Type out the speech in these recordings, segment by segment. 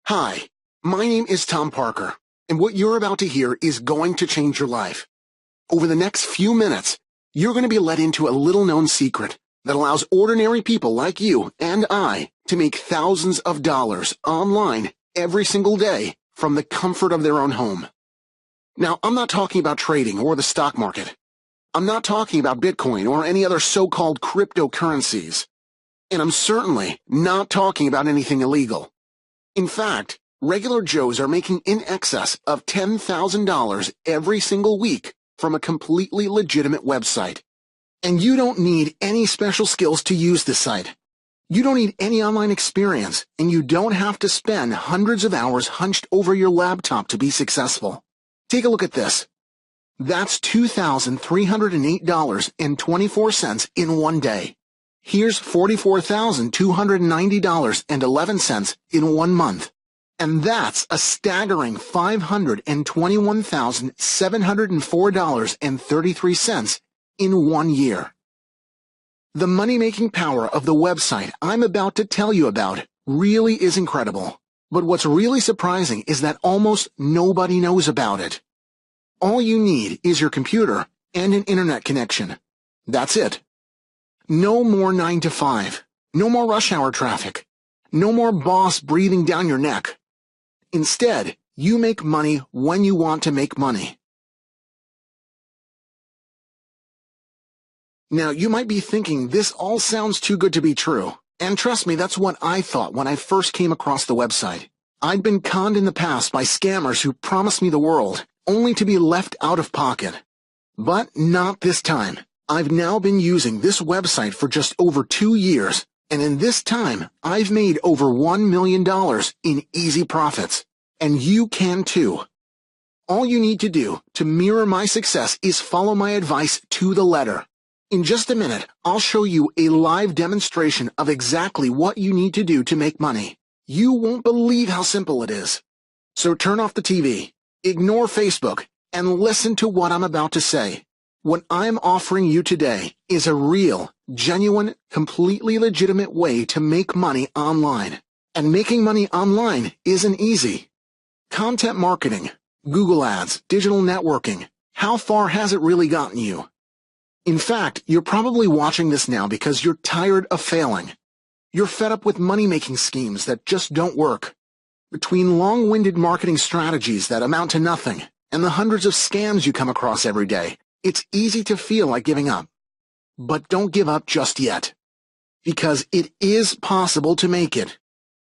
Hi, my name is Tom Parker, and what you're about to hear is going to change your life. Over the next few minutes, you're going to be led into a little-known secret that allows ordinary people like you and I to make thousands of dollars online every single day from the comfort of their own home. Now, I'm not talking about trading or the stock market. I'm not talking about Bitcoin or any other so-called cryptocurrencies. And I'm certainly not talking about anything illegal. In fact, regular Joes are making in excess of $10,000 every single week from a completely legitimate website. And you don't need any special skills to use this site. You don't need any online experience, and you don't have to spend hundreds of hours hunched over your laptop to be successful. Take a look at this. That's $2,308.24 in one day. Here's $44,290.11 in 1 month. And that's a staggering $521,704.33 in 1 year. The money-making power of the website I'm about to tell you about really is incredible. But what's really surprising is that almost nobody knows about it. All you need is your computer and an internet connection. That's it. No more 9 to 5. No more rush hour traffic. No more boss breathing down your neck. Instead, you make money when you want to make money. Now, you might be thinking this all sounds too good to be true. And trust me, that's what I thought when I first came across the website. I'd been conned in the past by scammers who promised me the world, only to be left out of pocket. But not this time. I've now been using this website for just over 2 years, and in this time, I've made over $1 million in easy profits. And you can too. All you need to do to mirror my success is follow my advice to the letter. In just a minute, I'll show you a live demonstration of exactly what you need to do to make money. You won't believe how simple it is. So turn off the TV, ignore Facebook, and listen to what I'm about to say. What I'm offering you today is a real, genuine, completely legitimate way to make money online. And making money online isn't easy. Content marketing, Google Ads, digital networking, how far has it really gotten you? In fact, you're probably watching this now because you're tired of failing. You're fed up with money-making schemes that just don't work. Between long-winded marketing strategies that amount to nothing and the hundreds of scams you come across every day, it's easy to feel like giving up. But don't give up just yet. Because it is possible to make it.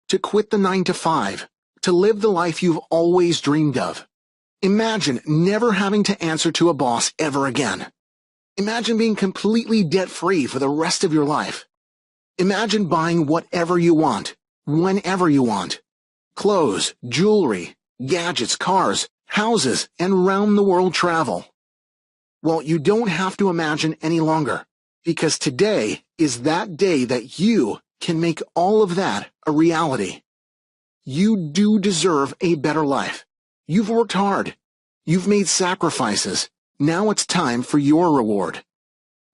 To quit the 9 to 5. To live the life you've always dreamed of. Imagine never having to answer to a boss ever again. Imagine being completely debt-free for the rest of your life. Imagine buying whatever you want, whenever you want. Clothes, jewelry, gadgets, cars, houses, and round-the-world travel. Well, you don't have to imagine any longer, because today is that day that you can make all of that a reality. You do deserve a better life. You've worked hard. You've made sacrifices. Now it's time for your reward.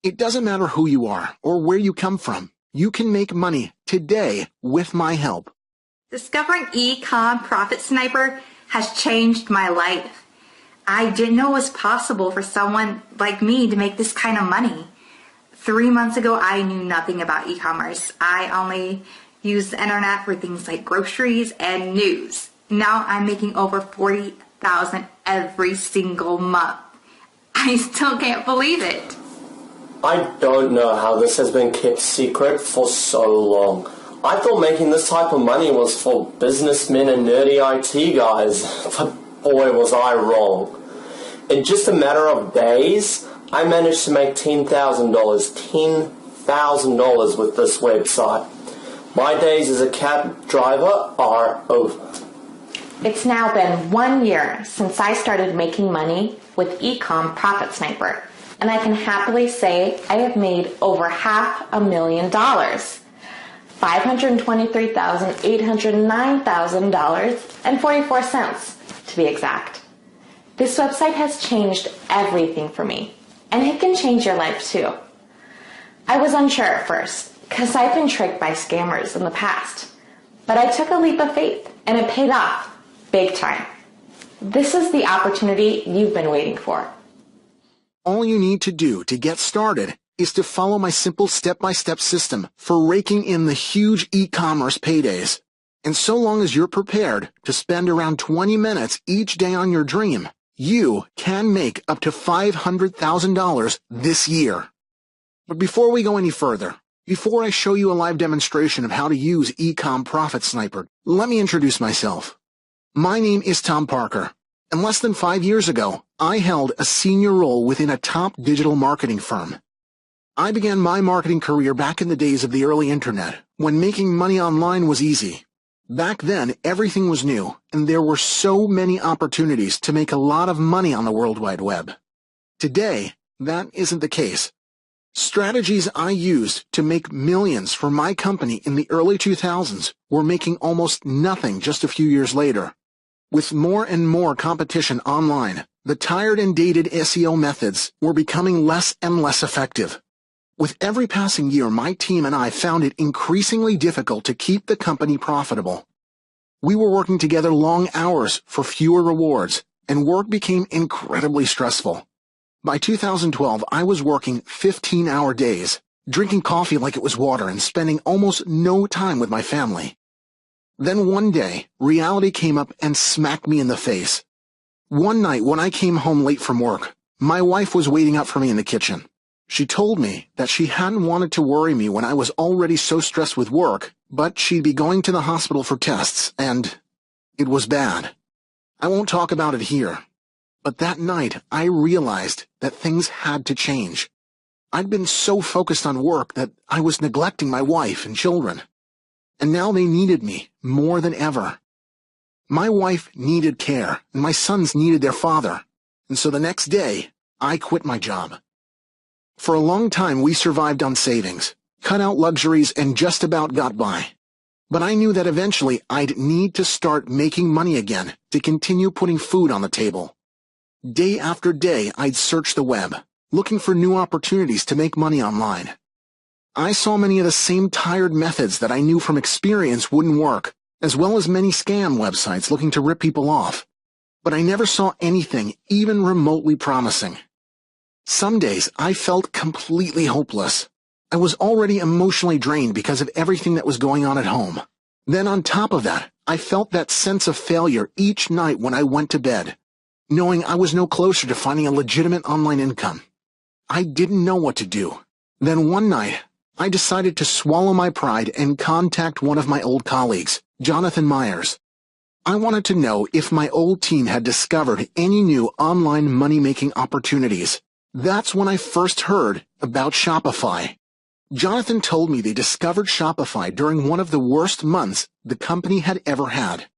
It doesn't matter who you are or where you come from. You can make money today with my help. Discovering e-com Profit Sniper has changed my life. I didn't know it was possible for someone like me to make this kind of money. 3 months ago, I knew nothing about e-commerce. I only used the internet for things like groceries and news. Now I'm making over $40,000 every single month. I still can't believe it. I don't know how this has been kept secret for so long. I thought making this type of money was for businessmen and nerdy IT guys, but boy was I wrong. In just a matter of days, I managed to make $10,000 with this website. My days as a cab driver are over. It's now been 1 year since I started making money with e-com Profit Sniper, and I can happily say I have made over $500,000. $523,809.44 to be exact. This website has changed everything for me, and it can change your life too. I was unsure at first, because I've been tricked by scammers in the past. But I took a leap of faith, and it paid off big time. This is the opportunity you've been waiting for. All you need to do to get started is to follow my simple step-by-step system for raking in the huge e-commerce paydays. And so long as you're prepared to spend around 20 minutes each day on your dream, you can make up to $500,000 this year. But before we go any further, before I show you a live demonstration of how to use Ecom Profit Sniper, let me introduce myself. My name is Tom Parker, and less than 5 years ago, I held a senior role within a top digital marketing firm. I began my marketing career back in the days of the early internet, when making money online was easy. Back then, everything was new, and there were so many opportunities to make a lot of money on the World Wide Web. Today, that isn't the case. Strategies I used to make millions for my company in the early 2000s were making almost nothing just a few years later. With more and more competition online, the tired and dated SEO methods were becoming less and less effective. With every passing year, my team and I found it increasingly difficult to keep the company profitable. We were working together long hours for fewer rewards, and work became incredibly stressful. By 2012, I was working 15-hour days, drinking coffee like it was water, and spending almost no time with my family. Then one day, reality came up and smacked me in the face. One night when I came home late from work, my wife was waiting up for me in the kitchen. She told me that she hadn't wanted to worry me when I was already so stressed with work, but she'd be going to the hospital for tests, and it was bad. I won't talk about it here, but that night I realized that things had to change. I'd been so focused on work that I was neglecting my wife and children, and now they needed me more than ever. My wife needed care, and my sons needed their father, and so the next day I quit my job. For a long time, we survived on savings, cut out luxuries, and just about got by. But I knew that eventually I'd need to start making money again to continue putting food on the table. Day after day, I'd search the web, looking for new opportunities to make money online. I saw many of the same tired methods that I knew from experience wouldn't work, as well as many scam websites looking to rip people off. But I never saw anything even remotely promising. Some days I felt completely hopeless. I was already emotionally drained because of everything that was going on at home. Then on top of that, I felt that sense of failure each night when I went to bed, knowing I was no closer to finding a legitimate online income. I didn't know what to do. Then one night, I decided to swallow my pride and contact one of my old colleagues, Jonathan Myers. I wanted to know if my old team had discovered any new online money-making opportunities. That's when I first heard about Shopify. Jonathan told me they discovered Shopify during one of the worst months the company had ever had.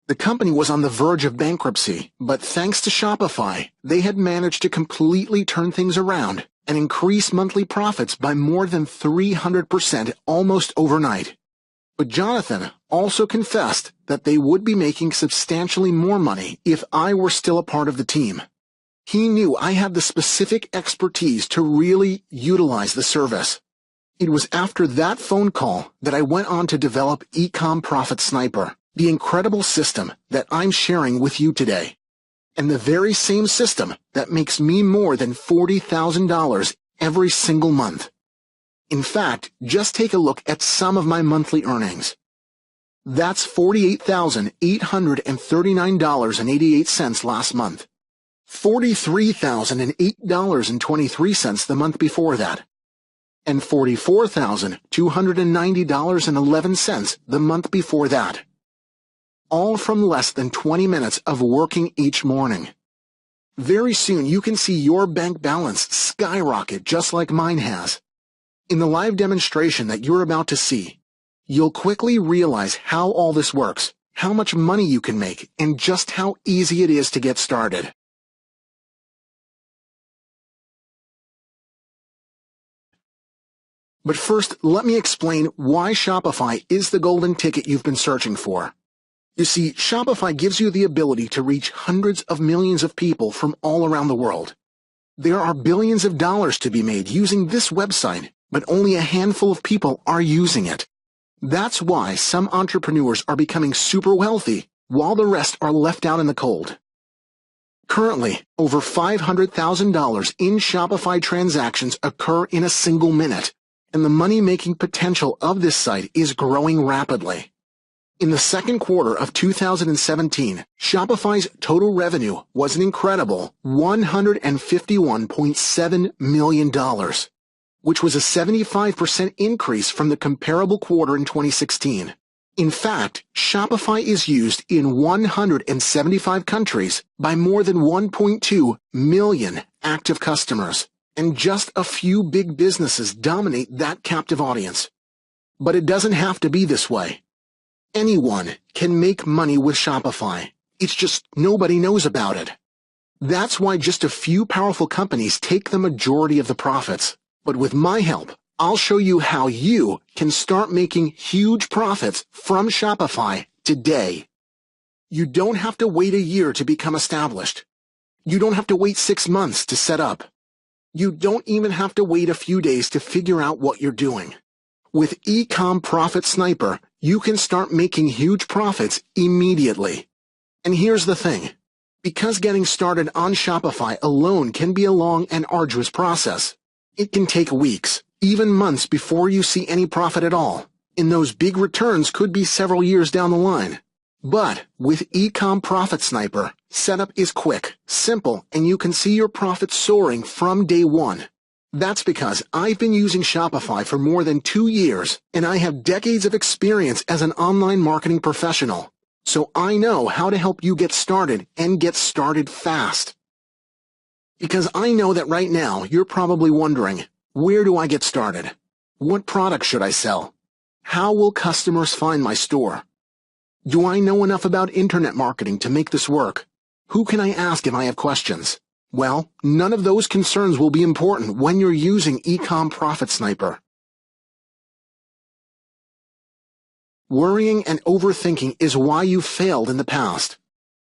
The company was on the verge of bankruptcy, but thanks to Shopify, they had managed to completely turn things around and increase monthly profits by more than 300% almost overnight. But Jonathan also confessed that they would be making substantially more money if I were still a part of the team. He knew I had the specific expertise to really utilize the service. It was after that phone call that I went on to develop Ecom Profit Sniper, the incredible system that I'm sharing with you today, and the very same system that makes me more than $40,000 every single month. In fact, just take a look at some of my monthly earnings. That's $48,839.88 last month. $43,008.23 the month before that, and $44,290.11 the month before that. All from less than 20 minutes of working each morning. Very soon you can see your bank balance skyrocket just like mine has. In the live demonstration that you're about to see, you'll quickly realize how all this works, how much money you can make, and just how easy it is to get started. But first, let me explain why Shopify is the golden ticket you've been searching for. You see, Shopify gives you the ability to reach hundreds of millions of people from all around the world. There are billions of dollars to be made using this website, but only a handful of people are using it. That's why some entrepreneurs are becoming super wealthy while the rest are left out in the cold. Currently, over $500,000 in Shopify transactions occur in a single minute, and the money-making potential of this site is growing rapidly. In the second quarter of 2017, Shopify's total revenue was an incredible $151.7 million, which was a 75% increase from the comparable quarter in 2016. In fact, Shopify is used in 175 countries by more than 1.2 million active customers, and just a few big businesses dominate that captive audience. But it doesn't have to be this way. Anyone can make money with Shopify. It's just nobody knows about it. That's why just a few powerful companies take the majority of the profits. But with my help, I'll show you how you can start making huge profits from Shopify today. You don't have to wait a year to become established. You don't have to wait 6 months to set up. You don't even have to wait a few days to figure out what you're doing. With Ecom Profit Sniper, you can start making huge profits immediately. And here's the thing. Because getting started on Shopify alone can be a long and arduous process. It can take weeks, even months before you see any profit at all, and those big returns could be several years down the line. But with Ecom Profit Sniper, setup is quick, simple, and you can see your profits soaring from day one. That's because I've been using Shopify for more than 2 years, and I have decades of experience as an online marketing professional. So I know how to help you get started and get started fast. Because I know that right now you're probably wondering, where do I get started? What products should I sell? How will customers find my store? Do I know enough about internet marketing to make this work? Who can I ask if I have questions? Well, none of those concerns will be important when you're using Ecom Profit Sniper. Worrying and overthinking is why you failed in the past.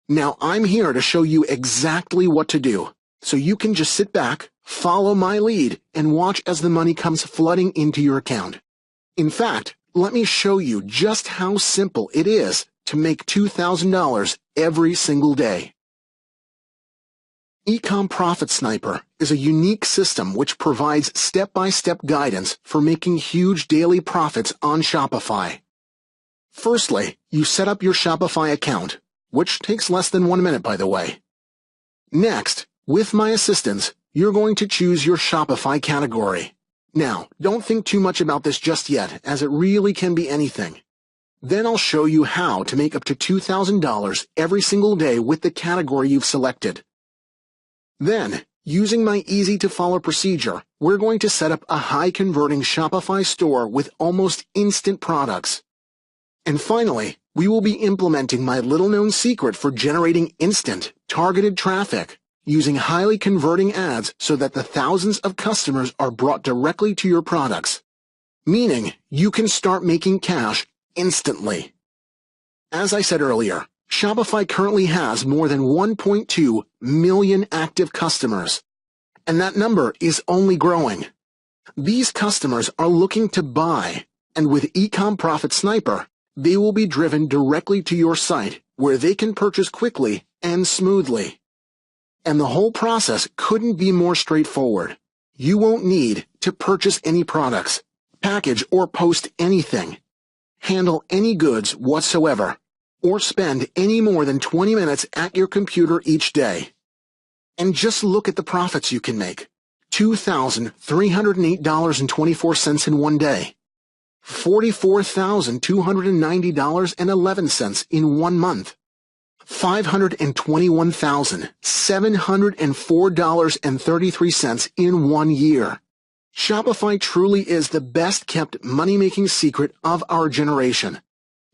Now I'm here to show you exactly what to do, so you can just sit back, follow my lead, and watch as the money comes flooding into your account. In fact, let me show you just how simple it is to make $2,000 every single day. Ecom Profit Sniper is a unique system which provides step-by-step guidance for making huge daily profits on Shopify. Firstly, you set up your Shopify account, which takes less than 1 minute, by the way. Next, with my assistance, you're going to choose your Shopify category. Now, don't think too much about this just yet, as it really can be anything. Then I'll show you how to make up to $2,000 every single day with the category you've selected. Then, using my easy-to-follow procedure, we're going to set up a high-converting Shopify store with almost instant products. And finally, we will be implementing my little-known secret for generating instant, targeted traffic, using highly converting ads so that the thousands of customers are brought directly to your products. Meaning, you can start making cash instantly. As I said earlier, Shopify currently has more than 1.2 million active customers, and that number is only growing. These customers are looking to buy, and with Ecom Profit Sniper, they will be driven directly to your site where they can purchase quickly and smoothly. And the whole process couldn't be more straightforward. You won't need to purchase any products, package or post anything, handle any goods whatsoever, or spend any more than 20 minutes at your computer each day. And just look at the profits you can make. $2,308.24 in 1 day. $44,290.11 in 1 month. $521,704.33 in 1 year. Shopify truly is the best-kept money-making secret of our generation.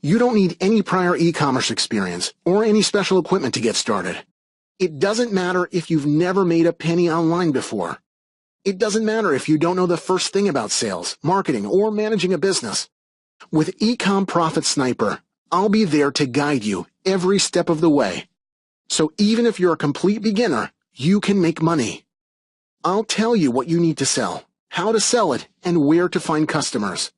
You don't need any prior e-commerce experience or any special equipment to get started. It doesn't matter if you've never made a penny online before. It doesn't matter if you don't know the first thing about sales, marketing, or managing a business. With Ecom Profit Sniper, I'll be there to guide you every step of the way. So even if you're a complete beginner, you can make money. I'll tell you what you need to sell, how to sell it, and where to find customers.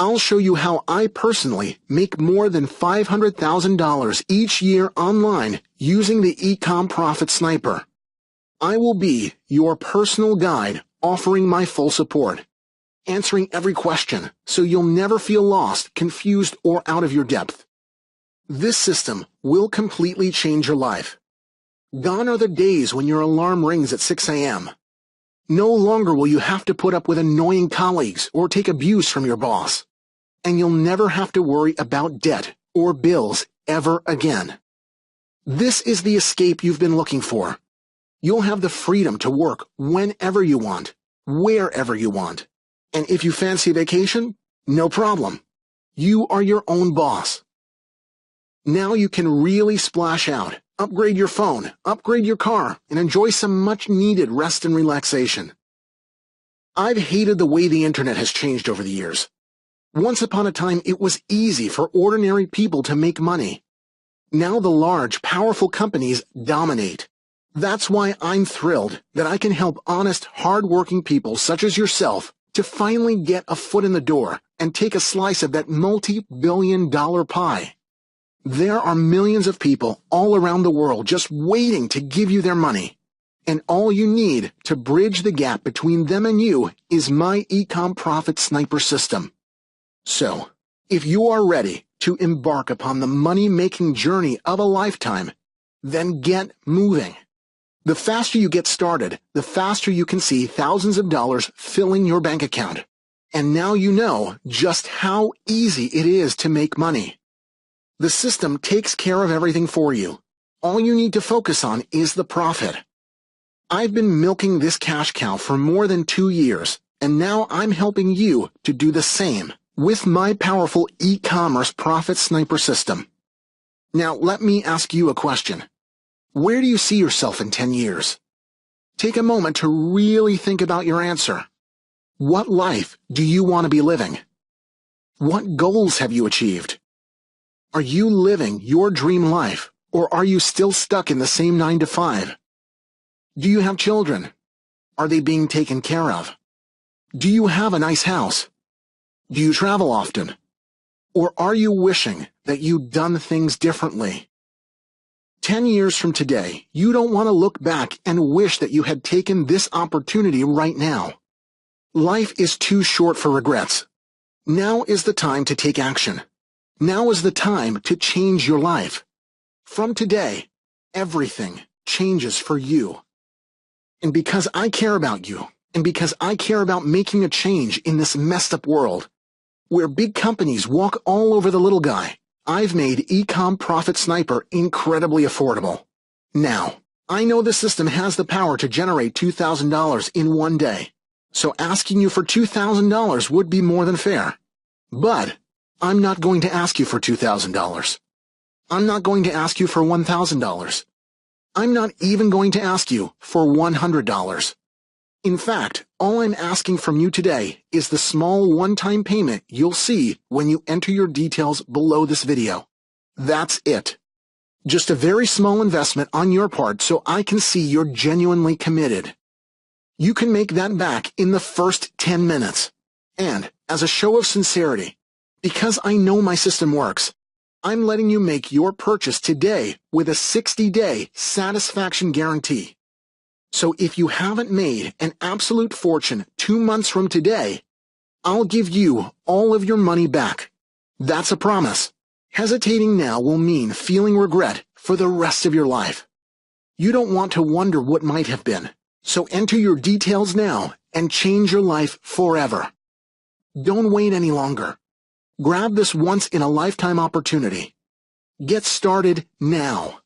I'll show you how I personally make more than $500,000 each year online using the Ecom Profit Sniper. I will be your personal guide, offering my full support, answering every question so you'll never feel lost, confused, or out of your depth. This system will completely change your life. Gone are the days when your alarm rings at 6 a.m. No longer will you have to put up with annoying colleagues or take abuse from your boss. And you'll never have to worry about debt or bills ever again. This is the escape you've been looking for. You'll have the freedom to work whenever you want, wherever you want. And if you fancy vacation, no problem. You are your own boss. Now you can really splash out, upgrade your phone, upgrade your car, and enjoy some much-needed rest and relaxation. I've hated the way the internet has changed over the years. Once upon a time, it was easy for ordinary people to make money. Now the large, powerful companies dominate. That's why I'm thrilled that I can help honest, hard-working people such as yourself to finally get a foot in the door and take a slice of that multi-billion-dollar pie. There are millions of people all around the world just waiting to give you their money. And all you need to bridge the gap between them and you is my Ecom Profit Sniper system. So, if you are ready to embark upon the money-making journey of a lifetime, then get moving. The faster you get started, the faster you can see thousands of dollars filling your bank account. And now you know just how easy it is to make money. The system takes care of everything for you. All you need to focus on is the profit. I've been milking this cash cow for more than 2 years, and now I'm helping you to do the same with my powerful e-commerce profit sniper system. Now let me ask you a question. Where do you see yourself in 10 years? Take a moment to really think about your answer. What life do you want to be living? What goals have you achieved? Are you living your dream life, or are you still stuck in the same 9 to 5? Do you have children? Are they being taken care of? Do you have a nice house? Do you travel often? Or are you wishing that you'd done things differently? 10 years from today, you don't want to look back and wish that you had taken this opportunity right now. Life is too short for regrets. Now is the time to take action. Now is the time to change your life. From today, everything changes for you. And because I care about you, and because I care about making a change in this messed up world, where big companies walk all over the little guy, I've made Ecom Profit Sniper incredibly affordable. Now, I know the system has the power to generate $2,000 in one day, so asking you for $2,000 would be more than fair. But I'm not going to ask you for $2,000. I'm not going to ask you for $1,000. I'm not even going to ask you for $100. In fact, all I'm asking from you today is the small one-time payment you'll see when you enter your details below this video. That's it. Just a very small investment on your part so I can see you're genuinely committed. You can make that back in the first 10 minutes. And, as a show of sincerity, because I know my system works, I'm letting you make your purchase today with a 60-day satisfaction guarantee. So if you haven't made an absolute fortune 2 months from today, I'll give you all of your money back. That's a promise. Hesitating now will mean feeling regret for the rest of your life. You don't want to wonder what might have been, so enter your details now and change your life forever. Don't wait any longer. Grab this once-in-a-lifetime opportunity. Get started now.